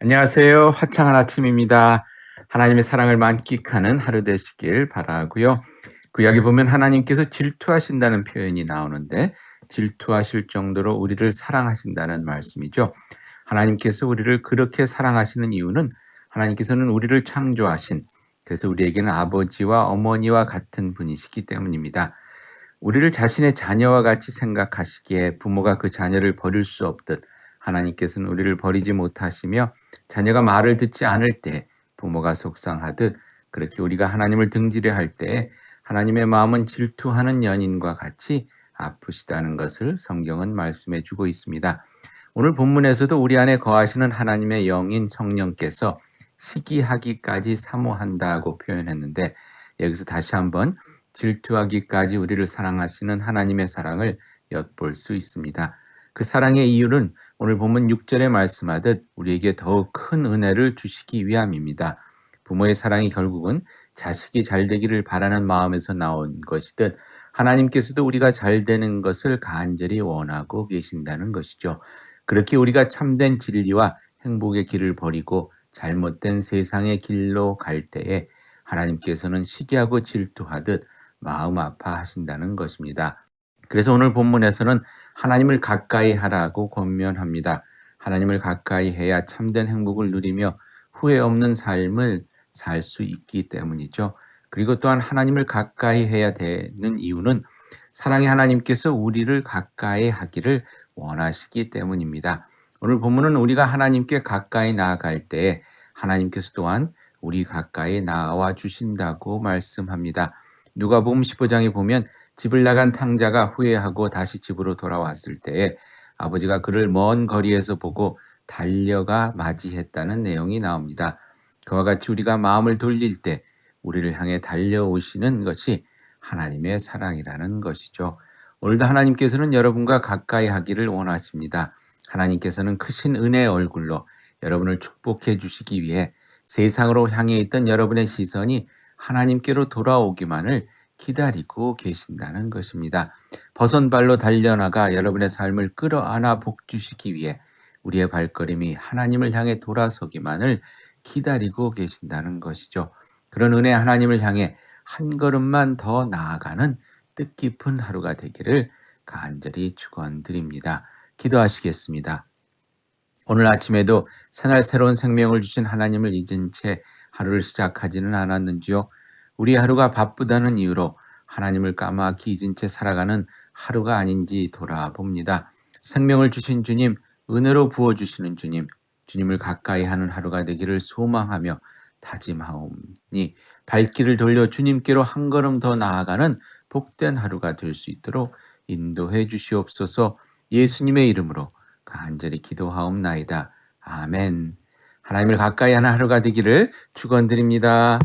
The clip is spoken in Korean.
안녕하세요. 화창한 아침입니다. 하나님의 사랑을 만끽하는 하루 되시길 바라고요. 구약에 보면 하나님께서 질투하신다는 표현이 나오는데 질투하실 정도로 우리를 사랑하신다는 말씀이죠. 하나님께서 우리를 그렇게 사랑하시는 이유는 하나님께서는 우리를 창조하신, 그래서 우리에게는 아버지와 어머니와 같은 분이시기 때문입니다. 우리를 자신의 자녀와 같이 생각하시기에 부모가 그 자녀를 버릴 수 없듯 하나님께서는 우리를 버리지 못하시며 자녀가 말을 듣지 않을 때 부모가 속상하듯 그렇게 우리가 하나님을 등지려 할 때 하나님의 마음은 질투하는 연인과 같이 아프시다는 것을 성경은 말씀해 주고 있습니다. 오늘 본문에서도 우리 안에 거하시는 하나님의 영인 성령께서 시기하기까지 사모한다고 표현했는데, 여기서 다시 한번 질투하기까지 우리를 사랑하시는 하나님의 사랑을 엿볼 수 있습니다. 그 사랑의 이유는 오늘 본문 6절에 말씀하듯 우리에게 더욱 큰 은혜를 주시기 위함입니다. 부모의 사랑이 결국은 자식이 잘 되기를 바라는 마음에서 나온 것이듯 하나님께서도 우리가 잘 되는 것을 간절히 원하고 계신다는 것이죠. 그렇게 우리가 참된 진리와 행복의 길을 버리고 잘못된 세상의 길로 갈 때에 하나님께서는 시기하고 질투하듯 마음 아파하신다는 것입니다. 그래서 오늘 본문에서는 하나님을 가까이 하라고 권면합니다. 하나님을 가까이 해야 참된 행복을 누리며 후회 없는 삶을 살 수 있기 때문이죠. 그리고 또한 하나님을 가까이 해야 되는 이유는 사랑의 하나님께서 우리를 가까이 하기를 원하시기 때문입니다. 오늘 본문은 우리가 하나님께 가까이 나아갈 때에 하나님께서 또한 우리 가까이 나와 주신다고 말씀합니다. 누가복음 15장에 보면 집을 나간 탕자가 후회하고 다시 집으로 돌아왔을 때에 아버지가 그를 먼 거리에서 보고 달려가 맞이했다는 내용이 나옵니다. 그와 같이 우리가 마음을 돌릴 때 우리를 향해 달려오시는 것이 하나님의 사랑이라는 것이죠. 오늘도 하나님께서는 여러분과 가까이 하기를 원하십니다. 하나님께서는 크신 은혜의 얼굴로 여러분을 축복해 주시기 위해 세상으로 향해 있던 여러분의 시선이 하나님께로 돌아오기만을 기다리고 계신다는 것입니다. 버선발로 달려나가 여러분의 삶을 끌어안아 복주시기 위해 우리의 발걸음이 하나님을 향해 돌아서기만을 기다리고 계신다는 것이죠. 그런 은혜 하나님을 향해 한 걸음만 더 나아가는 뜻깊은 하루가 되기를 간절히 축원드립니다. 기도하시겠습니다. 오늘 아침에도 새날 새로운 생명을 주신 하나님을 잊은 채 하루를 시작하지는 않았는지요. 우리 하루가 바쁘다는 이유로 하나님을 까맣게 잊은 채 살아가는 하루가 아닌지 돌아봅니다. 생명을 주신 주님, 은혜로 부어주시는 주님, 주님을 가까이 하는 하루가 되기를 소망하며 다짐하오니 발길을 돌려 주님께로 한 걸음 더 나아가는 복된 하루가 될 수 있도록 인도해 주시옵소서. 예수님의 이름으로 간절히 기도하옵나이다. 아멘. 하나님을 가까이 하는 하루가 되기를 축원드립니다.